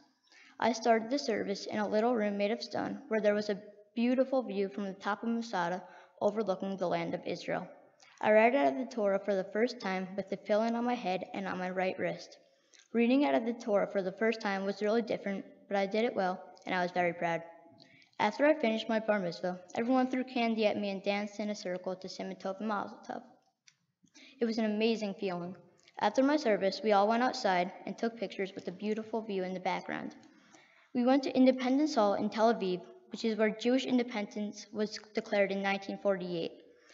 I started the service in a little room made of stone where there was a beautiful view from the top of Masada overlooking the land of Israel. I read out of the Torah for the first time with the fill-in on my head and on my right wrist. Reading out of the Torah for the first time was really different, but I did it well, and I was very proud. After I finished my bar mitzvah, everyone threw candy at me and danced in a circle to Simon Tov and Mazel Tov. It was an amazing feeling. After my service, we all went outside and took pictures with the beautiful view in the background. We went to Independence Hall in Tel Aviv, which is where Jewish independence was declared in 1948,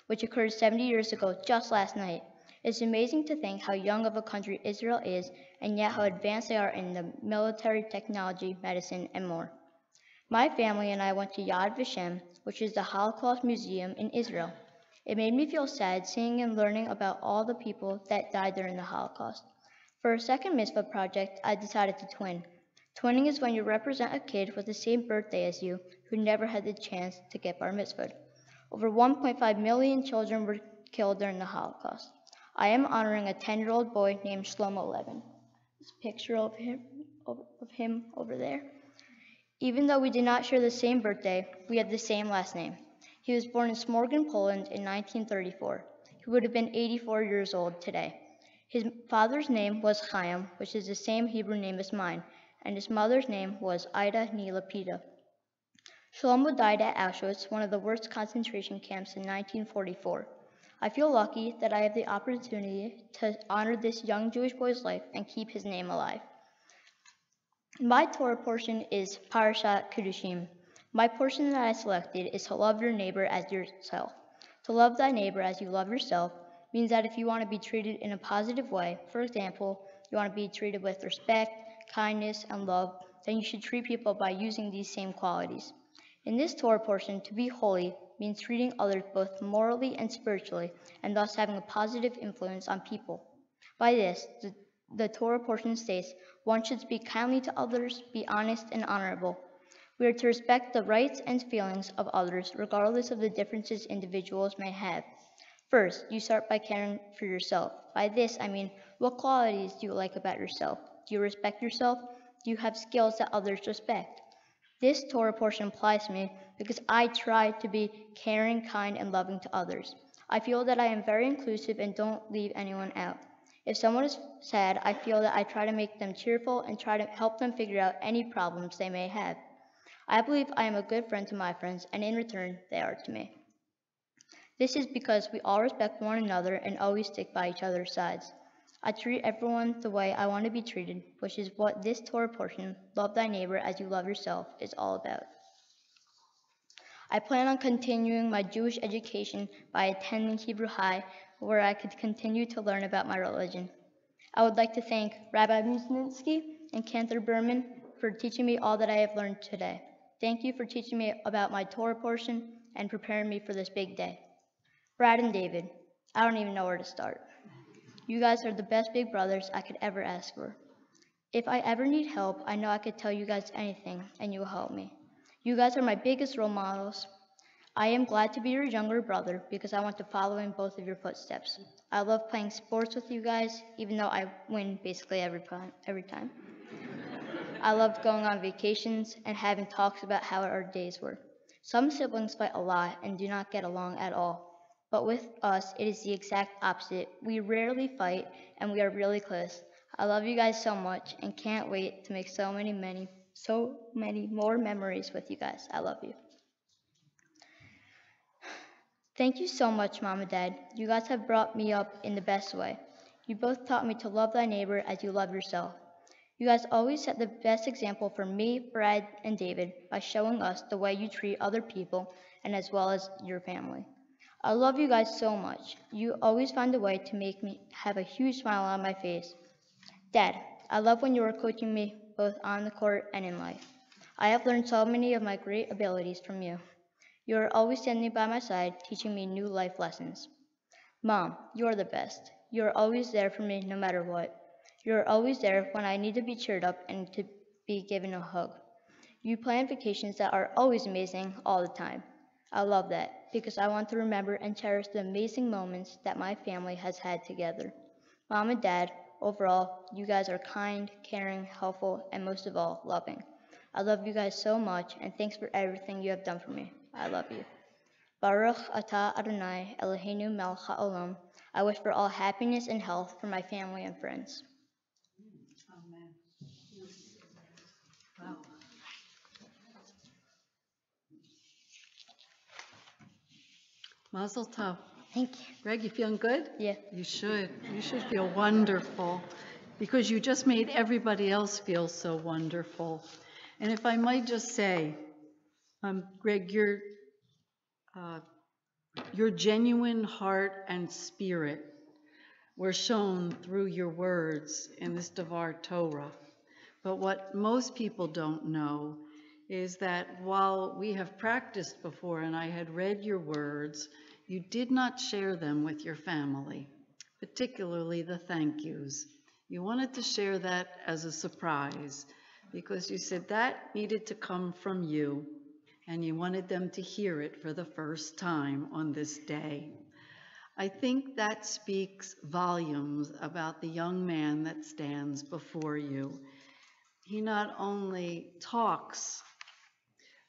which occurred 70 years ago just last night. It's amazing to think how young of a country Israel is, and yet how advanced they are in the military, technology, medicine, and more. My family and I went to Yad Vashem, which is the Holocaust Museum in Israel. It made me feel sad seeing and learning about all the people that died during the Holocaust. For a second mitzvah project, I decided to twin. Twinning is when you represent a kid with the same birthday as you who never had the chance to get bar mitzvahed. Over 1.5 million children were killed during the Holocaust. I am honoring a 10-year-old boy named Shlomo Levin. There's a picture of him over there. Even though we did not share the same birthday, we had the same last name. He was born in Smorgon, Poland in 1934. He would have been 84 years old today. His father's name was Chaim, which is the same Hebrew name as mine, and his mother's name was Ida Nilapita. Shlomo died at Auschwitz, one of the worst concentration camps in 1944. I feel lucky that I have the opportunity to honor this young Jewish boy's life and keep his name alive. My Torah portion is Parashat Kedushim. My portion that I selected is to love your neighbor as yourself. To love thy neighbor as you love yourself means that if you want to be treated in a positive way, for example, you want to be treated with respect, kindness, and love, then you should treat people by using these same qualities. In this Torah portion, to be holy means treating others both morally and spiritually, and thus having a positive influence on people. By this, the Torah portion states, one should speak kindly to others, be honest and honorable. We are to respect the rights and feelings of others, regardless of the differences individuals may have. First, you start by caring for yourself. By this, I mean, what qualities do you like about yourself? Do you respect yourself? Do you have skills that others respect? This Torah portion applies to me because I try to be caring, kind, and loving to others. I feel that I am very inclusive and don't leave anyone out. If someone is sad, I feel that I try to make them cheerful and try to help them figure out any problems they may have. I believe I am a good friend to my friends, and in return, they are to me. This is because we all respect one another and always stick by each other's sides. I treat everyone the way I want to be treated, which is what this Torah portion, love thy neighbor as you love yourself, is all about. I plan on continuing my Jewish education by attending Hebrew High, where I could continue to learn about my religion. I would like to thank Rabbi Musnitzky and Cantor Berman for teaching me all that I have learned today. Thank you for teaching me about my Torah portion and preparing me for this big day. Brad and David, I don't even know where to start. You guys are the best big brothers I could ever ask for. If I ever need help, I know I could tell you guys anything and you will help me. You guys are my biggest role models. I am glad to be your younger brother because I want to follow in both of your footsteps. I love playing sports with you guys, even though I win basically every time. I love going on vacations and having talks about how our days were. Some siblings fight a lot and do not get along at all. But with us, it is the exact opposite. We rarely fight and we are really close. I love you guys so much and can't wait to make so many more memories with you guys. I love you. Thank you so much, Mom and Dad. You guys have brought me up in the best way. You both taught me to love thy neighbor as you love yourself. You guys always set the best example for me, Brad, and David by showing us the way you treat other people and as well as your family. I love you guys so much. You always find a way to make me have a huge smile on my face. Dad, I love when you are coaching me both on the court and in life. I have learned so many of my great abilities from you. You are always standing by my side, teaching me new life lessons. Mom, you are the best. You are always there for me no matter what. You are always there when I need to be cheered up and to be given a hug. You plan vacations that are always amazing all the time. I love that because I want to remember and cherish the amazing moments that my family has had together. Mom and Dad, overall, you guys are kind, caring, helpful, and most of all, loving. I love you guys so much, and thanks for everything you have done for me. I love you. Baruch atah Adonai Eloheinu melech haolam. I wish for all happiness and health for my family and friends. Amen. Wow. Mazel tov. Thank you. Greg, you feeling good? Yeah. You should. You should feel wonderful because you just made everybody else feel so wonderful. And if I might just say, Greg, your genuine heart and spirit were shown through your words in this Devar Torah. But what most people don't know is that while we have practiced before and I had read your words, you did not share them with your family, particularly the thank yous. You wanted to share that as a surprise because you said that needed to come from you and you wanted them to hear it for the first time on this day. I think that speaks volumes about the young man that stands before you. He not only talks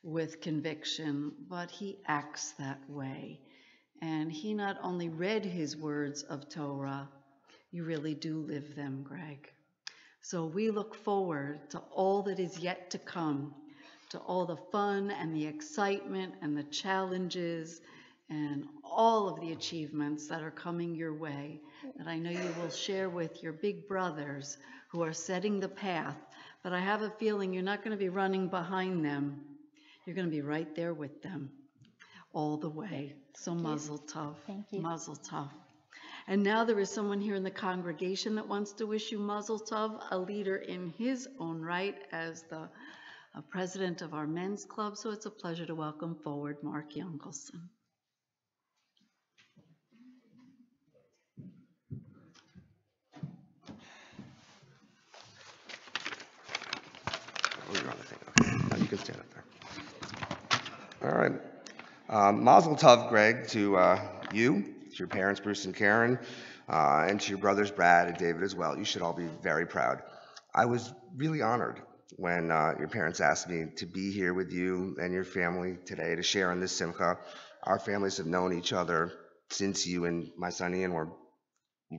with conviction, but he acts that way. And he not only read his words of Torah, you really do live them, Greg. So we look forward to all that is yet to come, to all the fun and the excitement and the challenges and all of the achievements that are coming your way that I know you will share with your big brothers who are setting the path. But I have a feeling you're not going to be running behind them. You're going to be right there with them all the way. So mazel tov. Thank you. Mazel tov. And now there is someone here in the congregation that wants to wish you mazel tov, a leader in his own right as the president of our men's club. So it's a pleasure to welcome forward Mark Youngelson. Oh, you're on the thing. Okay. Now you can stand up there. All right. Mazel tov, Greg, to you, to your parents, Bruce and Karen, and to your brothers, Brad and David as well. You should all be very proud. I was really honored when your parents asked me to be here with you and your family today to share in this Simcha. Our families have known each other since you and my son Ian were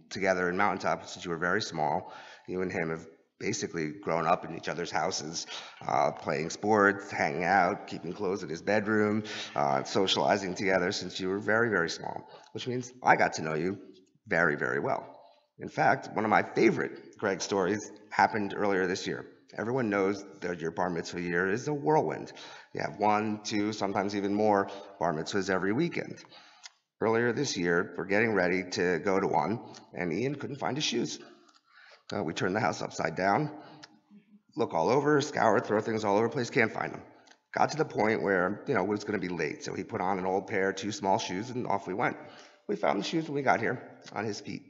together in Mountaintop since you were very small. You and him have basically grown up in each other's houses, playing sports, hanging out, keeping clothes in his bedroom, socializing together since you were very, very small, which means I got to know you very, very well. In fact, one of my favorite Greg stories happened earlier this year. Everyone knows that your bar mitzvah year is a whirlwind. You have 1, 2, sometimes even more bar mitzvahs every weekend. Earlier this year, we're getting ready to go to one, and Ian couldn't find his shoes. We turned the house upside down, look all over, scour, throw things all over the place, can't find them. Got to the point where, it was going to be late, so he put on an old pair, 2 small shoes, and off we went. We found the shoes when we got here on his feet.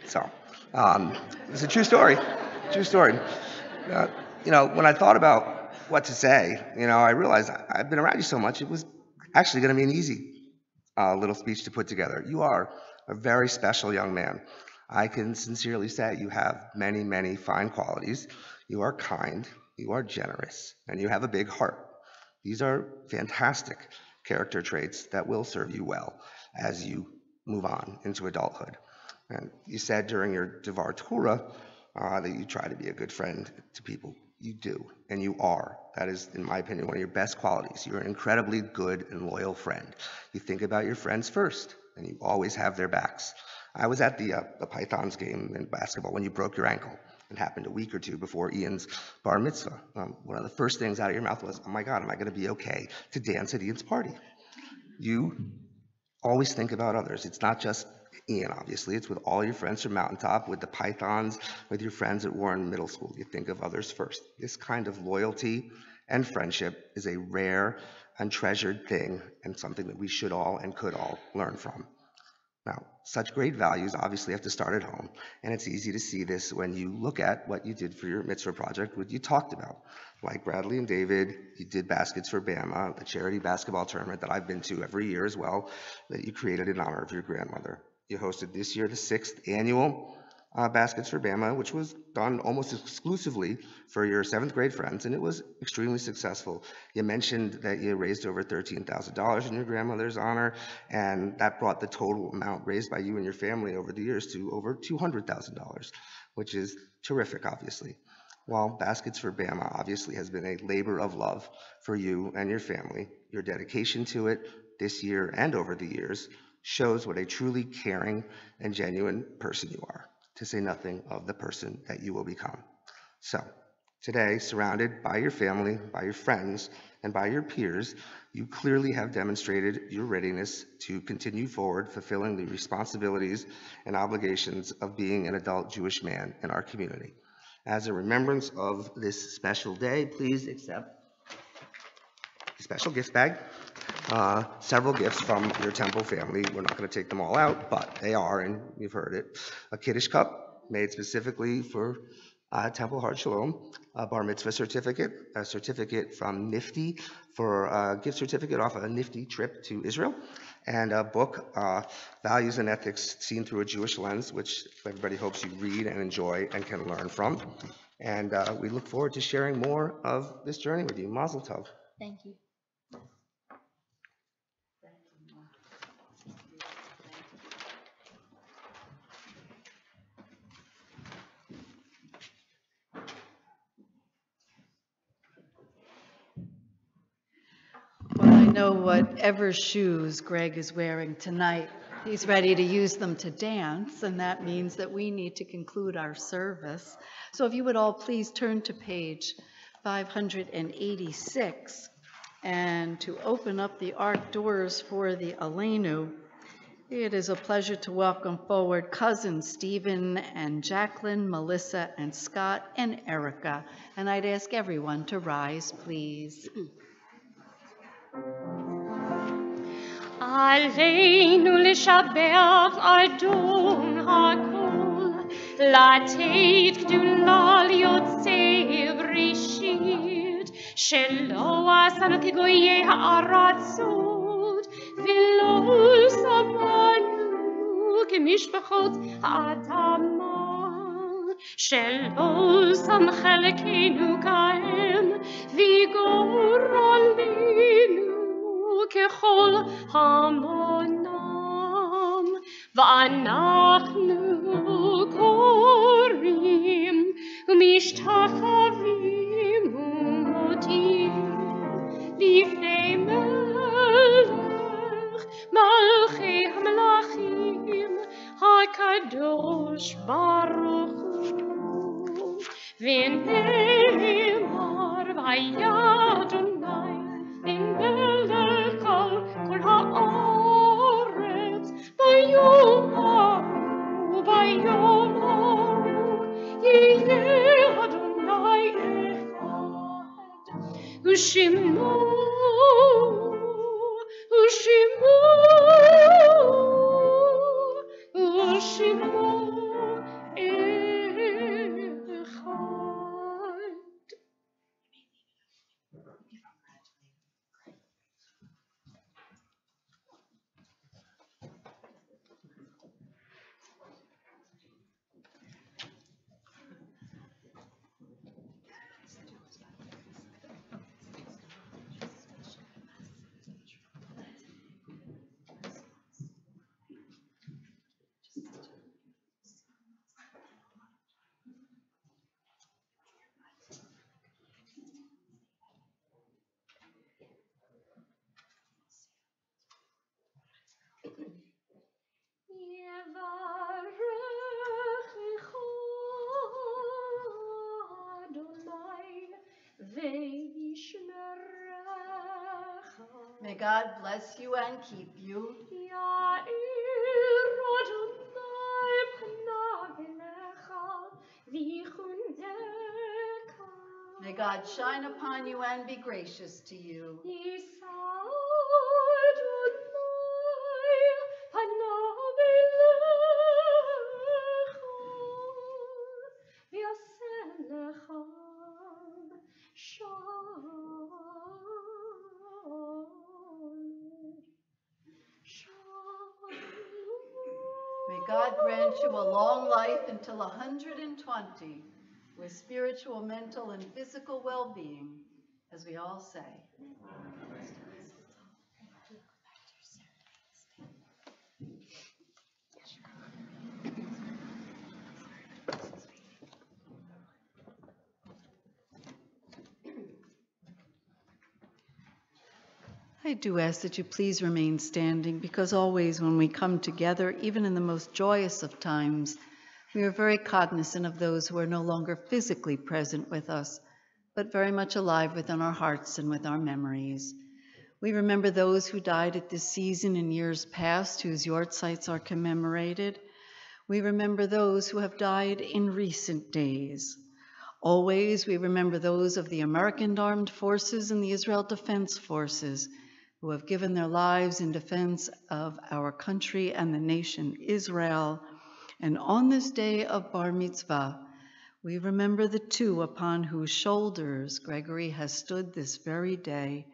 So, it's a true story. True story. When I thought about what to say, I realized I've been around you so much, it was actually going to be an easy little speech to put together. You are a very special young man. I can sincerely say you have many, many fine qualities. You are kind, you are generous, and you have a big heart. These are fantastic character traits that will serve you well as you move on into adulthood. And you said during your Devar Torah that you try to be a good friend to people. You do, and you are. That is, in my opinion, one of your best qualities. You're an incredibly good and loyal friend. You think about your friends first, and you always have their backs. I was at the Pythons game in basketball when you broke your ankle. It happened a week or two before Ian's bar mitzvah. One of the first things out of your mouth was, "Oh my God, am I going to be okay to dance at Ian's party?" You always think about others. It's not just Ian, obviously. It's with all your friends from Mountaintop, with the Pythons, with your friends at Warren Middle School. You think of others first. This kind of loyalty and friendship is a rare and treasured thing, and something that we should all and could all learn from. Now, such great values obviously have to start at home, and it's easy to see this when you look at what you did for your mitzvah project, what you talked about. Like Bradley and David, you did Baskets for Bama, the charity basketball tournament that I've been to every year as well, that you created in honor of your grandmother. You hosted this year the 6th annual Baskets for Bama, which was done almost exclusively for your 7th grade friends, and it was extremely successful. You mentioned that you raised over $13,000 in your grandmother's honor, and that brought the total amount raised by you and your family over the years to over $200,000, which is terrific, obviously. While Baskets for Bama obviously has been a labor of love for you and your family, your dedication to it this year and over the years shows what a truly caring and genuine person you are, to say nothing of the person that you will become. So, today, surrounded by your family, by your friends, and by your peers, you clearly have demonstrated your readiness to continue forward fulfilling the responsibilities and obligations of being an adult Jewish man in our community. As a remembrance of this special day, please accept a special gift bag. Several gifts from your temple family. We're not going to take them all out, but they are, and you've heard it. A Kiddush cup made specifically for Temple Har Shalom, a bar mitzvah certificate, a certificate from Nifty for a gift certificate off a Nifty trip to Israel, and a book, Values and Ethics Seen Through a Jewish Lens, which everybody hopes you read and enjoy and can learn from. And we look forward to sharing more of this journey with you. Mazel tov. Thank you. Well, I know whatever shoes Greg is wearing tonight, he's ready to use them to dance, and that means that we need to conclude our service. So if you would all please turn to page 586, and to open up the Ark doors for the Aleinu, it is a pleasure to welcome forward cousins Stephen and Jacqueline, Melissa and Scott, and Erica. And I'd ask everyone to rise, please. עלינו לשבח אדון הכל, לתת גדולה ליוצא בראשית, שלא עשנו כגויי הארצות, ולא שמנו כמשפחות האדמה, שלא שם חלקנו כהם, וגורלנו ככל המונם, ואנחנו קוראים ומשתחווים ומודים לפני מלך מלכי המלכים הקדוש ברוך הוא, ונאמר והיה אדוני למלך כל הארץ, ביאמרו יהיה אדוני אחד, ושמעו May God bless you and keep you. May God shine upon you and be gracious to you. May God grant you a long life until 120, with spiritual, mental, and physical well-being, as we all say. I do ask that you please remain standing, because always when we come together, even in the most joyous of times, we are very cognizant of those who are no longer physically present with us, but very much alive within our hearts and with our memories. We remember those who died at this season in years past, whose yahrzeits are commemorated. We remember those who have died in recent days. Always we remember those of the American Armed Forces and the Israel Defense Forces, who have given their lives in defense of our country and the nation Israel. And on this day of Bar Mitzvah, we remember the two upon whose shoulders Gregory has stood this very day,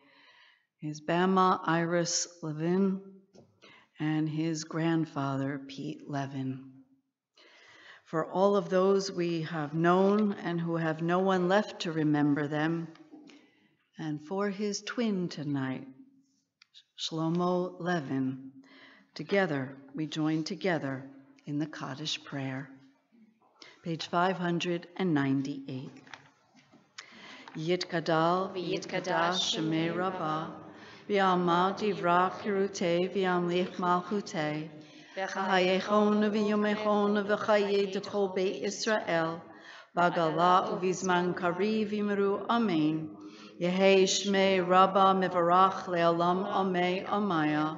his Bama Iris Levin and his grandfather Pete Levin. For all of those we have known and who have no one left to remember them, and for his twin tonight, Shlomo Levin, together we join together in the Kaddish prayer. Page 598. Yitkadal v'yitkadash shemei Rabbah, v'yamad divrach hirutei v'yamlich malchutei, v'chayechon v'yomechon v'chayei d'chol beit Israel, b'gala u'vizman kariv v'imru amen. Yehei shmei Rabbah mevarach le'olam amei amaya.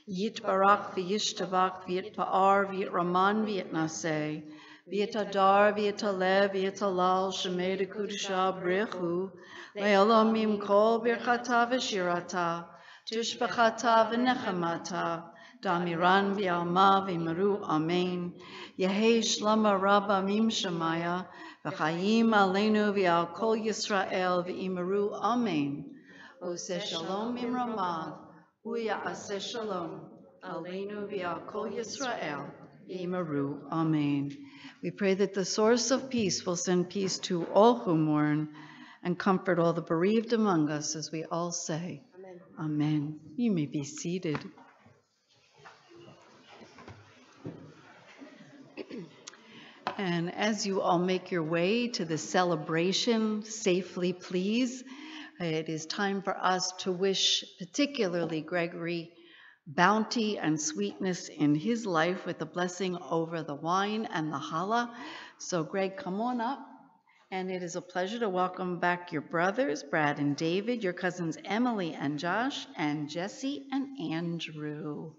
Yitbarach v'yishtabach v'yitpa'ar v'yitraman v'yitnaseh. V'yitadar v'yitalev v'yitalal shemei dekudusha brichu. Le'olam imkol birchata v'shirata. Tushbachata v'nechamata. Damiran v'yalma v'imru amen. Yehei shlama Rabbah mim shemaya. V'chayim aleinu v'al kol Yisrael v'imru amen. Oseh shalom imramav, u'ya'aseh shalom aleinu v'al kol Yisrael v'imru amen. We pray that the source of peace will send peace to all who mourn and comfort all the bereaved among us, as we all say, amen. Amen. You may be seated. And as you all make your way to the celebration safely, please, it is time for us to wish particularly Gregory bounty and sweetness in his life with a blessing over the wine and the challah. So Greg, come on up. And it is a pleasure to welcome back your brothers, Brad and David, your cousins Emily and Josh, and Jesse and Andrew.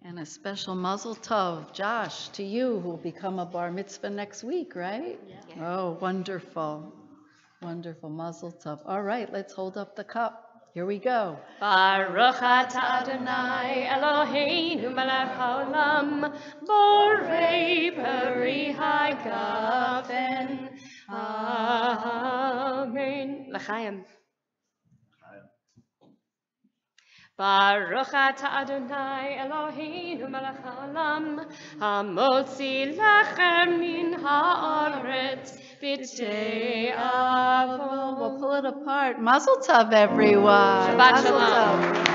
And a special mazel tov, Josh, to you, who will become a bar mitzvah next week, right? Yeah. Oh, wonderful. Wonderful mazel tov. All right, let's hold up the cup. Here we go. Baruch atah Adonai Eloheinu melech haolam, borei peri hagafen. Amen. L'chaim. Baruch atah Adonai Eloheinu melech haolam, hamotzi lechem min haaretz b'tei avot. We'll pull it apart. Mazel tov, everyone. Shabbat Mazel shalom. tov.